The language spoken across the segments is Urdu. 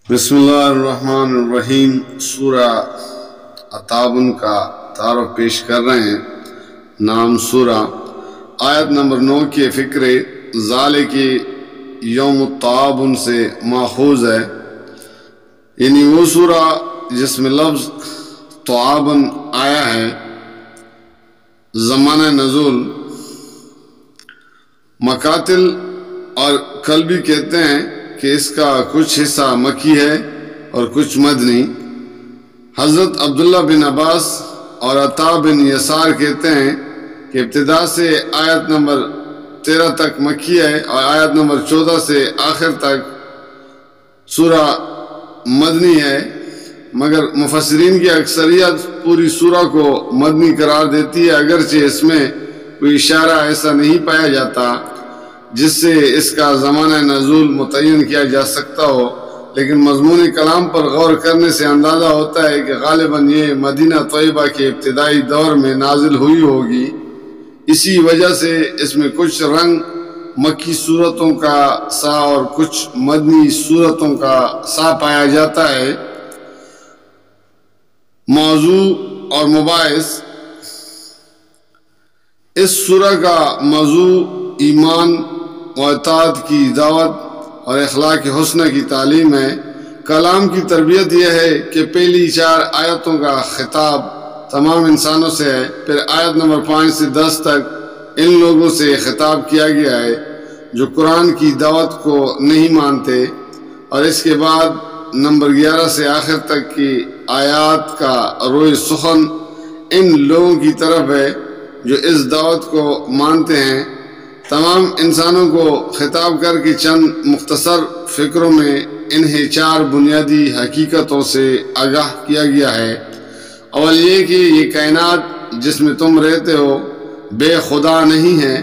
بسم اللہ الرحمن الرحیم۔ سورہ التغابن کا تعارف پیش کر رہے ہیں۔ نام سورہ آیت نمبر 9 کے فکر ذالک یوم التغابن سے ماخوذ ہے، یعنی وہ سورہ جس میں لفظ تغابن آیا ہے۔ زمانہ نزول مقاتل اور کلبی کہتے ہیں کہ اس کا کچھ حصہ مکی ہے اور کچھ مدنی۔ حضرت عبداللہ بن عباس اور عطا بن یسار کہتے ہیں کہ ابتدا سے آیت نمبر 13 تک مکی ہے اور آیت نمبر 14 سے آخر تک سورہ مدنی ہے، مگر مفسرین کی اکثریت پوری سورہ کو مدنی قرار دیتی ہے، اگرچہ اس میں کوئی اشارہ ایسا نہیں پایا جاتا جس سے اس کا زمانہ نزول متعین کیا جا سکتا ہو، لیکن مضمون کلام پر غور کرنے سے اندازہ ہوتا ہے کہ غالباً یہ مدینہ طیبہ کے ابتدائی دور میں نازل ہوئی ہوگی۔ اسی وجہ سے اس میں کچھ رنگ مکی صورتوں کا سا اور کچھ مدنی صورتوں کا سا پایا جاتا ہے۔ موضوع اور مباحث: اس سورہ کا موضوع ایمان و اطاعت کی دعوت اور اخلاق حسنہ کی تعلیم ہے۔ کلام کی تربیت یہ ہے کہ پہلی 4 آیتوں کا خطاب تمام انسانوں سے ہے، پھر آیت نمبر 5 سے 10 تک ان لوگوں سے خطاب کیا گیا ہے جو قرآن کی دعوت کو نہیں مانتے، اور اس کے بعد نمبر 11 سے آخر تک کی آیات کا روئے سخن ان لوگوں کی طرف ہے جو اس دعوت کو مانتے ہیں۔ تمام انسانوں کو خطاب کر کے چند مختصر فکروں میں انہیں 4 بنیادی حقیقتوں سے آگاہ کیا گیا ہے۔ اول یہ کہ یہ کائنات جس میں تم رہتے ہو بے خدا نہیں ہے،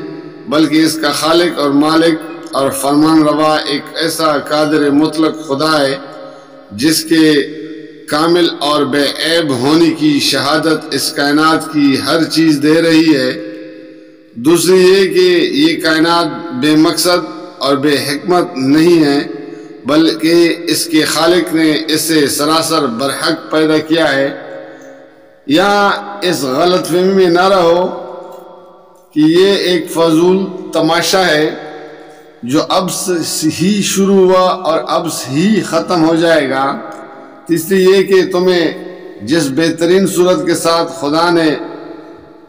بلکہ اس کا خالق اور مالک اور فرمان روا ایک ایسا قادر مطلق خدا ہے جس کے کامل اور بے عیب ہونے کی شہادت اس کائنات کی ہر چیز دے رہی ہے۔ دوسری یہ کہ یہ کائنات بے مقصد اور بے حکمت نہیں ہے، بلکہ اس کے خالق نے اسے سراسر برحق پیدا کیا ہے۔ یہاں اس غلط فہمی میں نہ رہو کہ یہ ایک فضول تماشا ہے جو اب ہی شروع ہوا اور اب ہی ختم ہو جائے گا۔ تیسری یہ کہ تمہیں جس بہترین صورت کے ساتھ خدا نے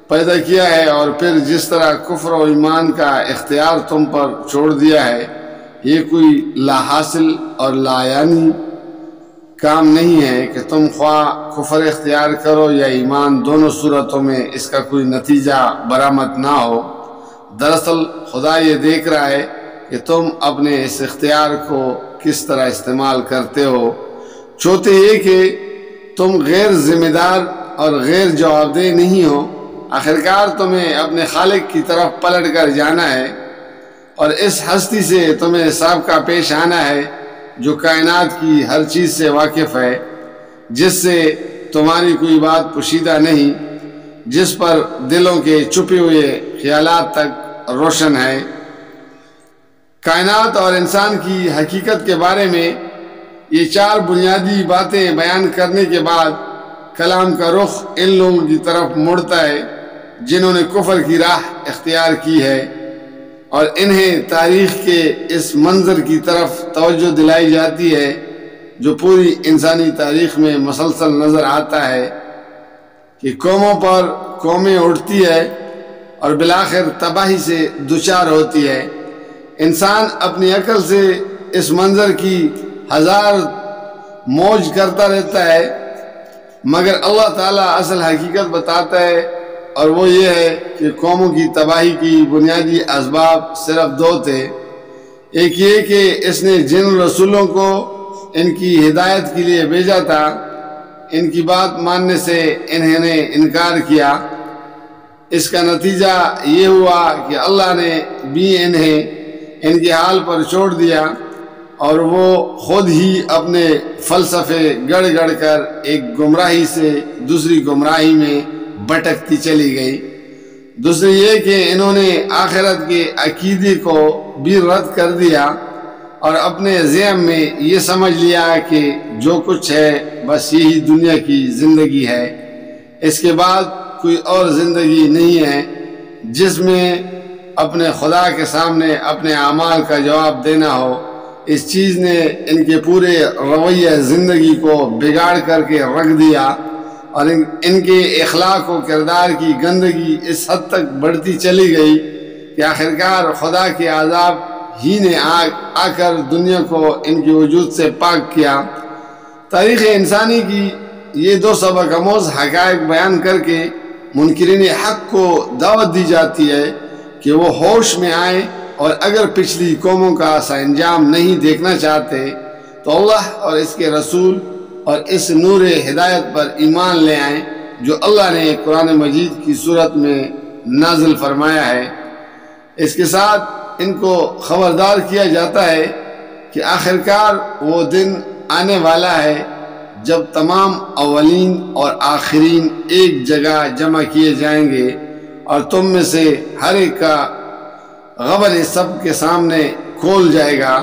پیدا کیا ہے اور پھر جس طرح کفر و ایمان کا اختیار تم پر چھوڑ دیا ہے، یہ کوئی لا حاصل اور لا یعنی کام نہیں ہے کہ تم خواہ کفر اختیار کرو یا ایمان، دونوں صورتوں میں اس کا کوئی نتیجہ برآمد نہ ہو۔ دراصل خدا یہ دیکھ رہا ہے کہ تم اپنے اس اختیار کو کس طرح استعمال کرتے ہو۔ چوتھے یہ کہ تم غیر ذمہ دار اور غیر جواب دہ نہیں ہو۔ آخرکار تمہیں اپنے خالق کی طرف پلٹ کر جانا ہے اور اس ہستی سے تمہیں سابقہ پیش آنا ہے جو کائنات کی ہر چیز سے واقف ہے، جس سے تمہاری کوئی بات پوشیدہ نہیں، جس پر دلوں کے چھپے ہوئے خیالات تک روشن ہے۔ کائنات اور انسان کی حقیقت کے بارے میں یہ 4 بنیادی باتیں بیان کرنے کے بعد کلام کا رخ ان لوگوں کی طرف مڑتا ہے جنہوں نے کفر کی راہ اختیار کی ہے، اور انہیں تاریخ کے اس منظر کی طرف توجہ دلائی جاتی ہے جو پوری انسانی تاریخ میں مسلسل نظر آتا ہے کہ قوموں پر قومیں اٹھتی ہے اور بالآخر تباہی سے دوچار ہوتی ہے۔ انسان اپنی عقل سے اس منظر کی ہزار موج کرتا رہتا ہے، مگر اللہ تعالیٰ اصل حقیقت بتاتا ہے، اور وہ یہ ہے کہ قوموں کی تباہی کی بنیادی اسباب صرف 2 تھے۔ ایک یہ کہ اس نے جن رسولوں کو ان کی ہدایت کے لیے بھیجا تھا، ان کی بات ماننے سے انہوں نے انکار کیا۔ اس کا نتیجہ یہ ہوا کہ اللہ نے بھی انہیں ان کے حال پر چھوڑ دیا، اور وہ خود ہی اپنے فلسفے گڑ گڑ کر ایک گمراہی سے دوسری گمراہی میں بھٹکتی چلی گئی۔ دوسری یہ کہ انہوں نے آخرت کے عقیدے کو بھی رد کر دیا، اور اپنے ذہن میں یہ سمجھ لیا کہ جو کچھ ہے بس یہی دنیا کی زندگی ہے، اس کے بعد کوئی اور زندگی نہیں ہے جس میں اپنے خدا کے سامنے اپنے اعمال کا جواب دینا ہو۔ اس چیز نے ان کے پورے رویہ زندگی کو بگاڑ کر کے رکھ دیا، اور ان کے اخلاق و کردار کی گندگی اس حد تک بڑھتی چلی گئی کہ آخرکار خدا کے عذاب ہی نے آ کر دنیا کو ان کے وجود سے پاک کیا۔ تاریخ انسانی کی یہ دو سبق آموز حقائق بیان کر کے منکرین حق کو دعوت دی جاتی ہے کہ وہ ہوش میں آئیں، اور اگر پچھلی قوموں کا سا انجام نہیں دیکھنا چاہتے تو اللہ اور اس کے رسول اور اس نور ہدایت پر ایمان لے آئیں جو اللہ نے قرآن مجید کی صورت میں نازل فرمایا ہے۔ اس کے ساتھ ان کو خبردار کیا جاتا ہے کہ آخرکار وہ دن آنے والا ہے جب تمام اولین اور آخرین ایک جگہ جمع کیے جائیں گے، اور تم میں سے ہر ایک کا غبر سب کے سامنے کھول جائے گا۔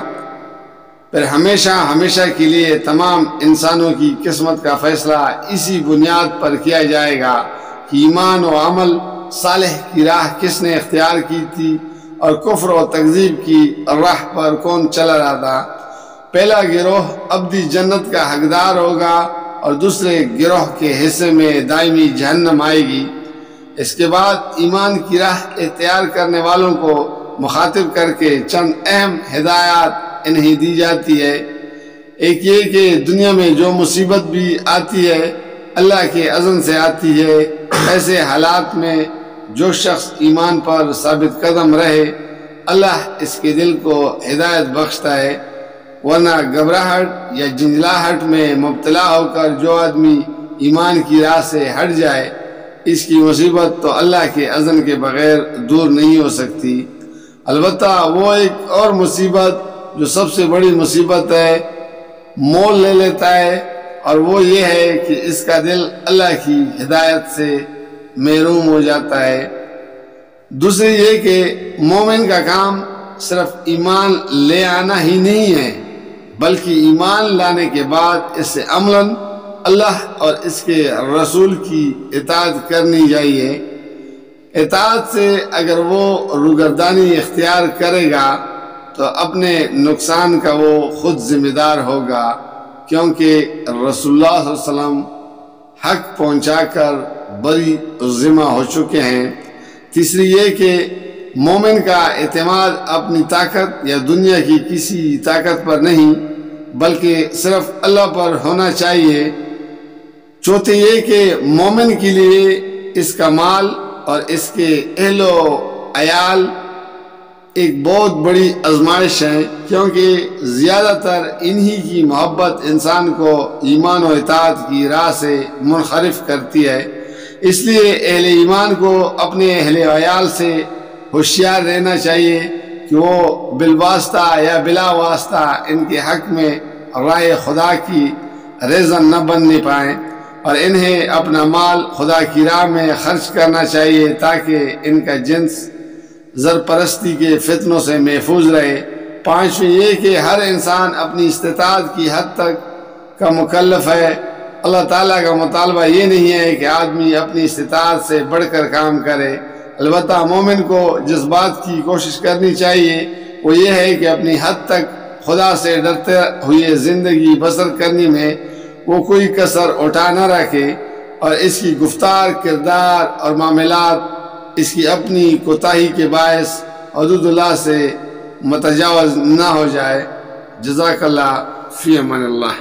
پھر ہمیشہ ہمیشہ کے لیے تمام انسانوں کی قسمت کا فیصلہ اسی بنیاد پر کیا جائے گا کہ ایمان و عمل صالح کی راہ کس نے اختیار کی تھی اور کفر و تکذیب کی راہ پر کون چلا رہا تھا۔ پہلا گروہ ابدی جنت کا حقدار ہوگا اور دوسرے گروہ کے حصے میں دائمی جہنم آئے گی۔ اس کے بعد ایمان کی راہ اختیار کرنے والوں کو مخاطب کر کے چند اہم ہدایات انہیں دی جاتی ہے۔ ایک یہ کہ دنیا میں جو مصیبت بھی آتی ہے اللہ کے اذن سے آتی ہے۔ ایسے حالات میں جو شخص ایمان پر ثابت قدم رہے اللہ اس کے دل کو ہدایت بخشتا ہے، ورنہ گھبراہٹ یا جھنجھلاہٹ میں مبتلا ہو کر جو آدمی ایمان کی راہ سے ہٹ جائے اس کی مصیبت تو اللہ کے اذن کے بغیر دور نہیں ہو سکتی۔ البتہ وہ ایک اور مصیبت جو سب سے بڑی مصیبت ہے مول لے لیتا ہے، اور وہ یہ ہے کہ اس کا دل اللہ کی ہدایت سے محروم ہو جاتا ہے۔ دوسری یہ کہ مومن کا کام صرف ایمان لے آنا ہی نہیں ہے بلکہ ایمان لانے کے بعد اس سے عملاً اللہ اور اس کے رسول کی اطاعت کرنی چاہیے۔ اطاعت سے اگر وہ روگردانی اختیار کرے گا تو اپنے نقصان کا وہ خود ذمہ دار ہوگا، کیونکہ رسول اللہ صلی اللہ علیہ وسلم حق پہنچا کر بری ذمہ ہو چکے ہیں۔ تیسری یہ کہ مومن کا اعتماد اپنی طاقت یا دنیا کی کسی طاقت پر نہیں بلکہ صرف اللہ پر ہونا چاہیے۔ چوتھے یہ کہ مومن کے لیے اس کا مال اور اس کے اہل و عیال ایک بہت بڑی آزمائش ہے، کیونکہ زیادہ تر انہی کی محبت انسان کو ایمان و اطاعت کی راہ سے منحرف کرتی ہے۔ اس لیے اہل ایمان کو اپنے اہل عیال سے ہوشیار رہنا چاہیے کہ وہ بالواسطہ یا بلا واسطہ ان کے حق میں راہ خدا کی ریزن نہ بننے پائیں، اور انہیں اپنا مال خدا کی راہ میں خرچ کرنا چاہیے تاکہ ان کا جنس زرپرستی کے فتنوں سے محفوظ رہے۔ پانچویں یہ کہ ہر انسان اپنی استطاعت کی حد تک کا مکلف ہے۔ اللہ تعالیٰ کا مطالبہ یہ نہیں ہے کہ آدمی اپنی استطاعت سے بڑھ کر کام کرے، البتہ مومن کو جس بات کی کوشش کرنی چاہیے وہ یہ ہے کہ اپنی حد تک خدا سے ڈرتے ہوئے زندگی بسر کرنے میں وہ کوئی کسر اٹھا نہ رکھے، اور اس کی گفتار، کردار اور معاملات اس کی اپنی کوتاہی کے باعث حدود اللہ سے متجاوز نہ ہو جائے۔ جزاک اللہ، فی امان اللہ۔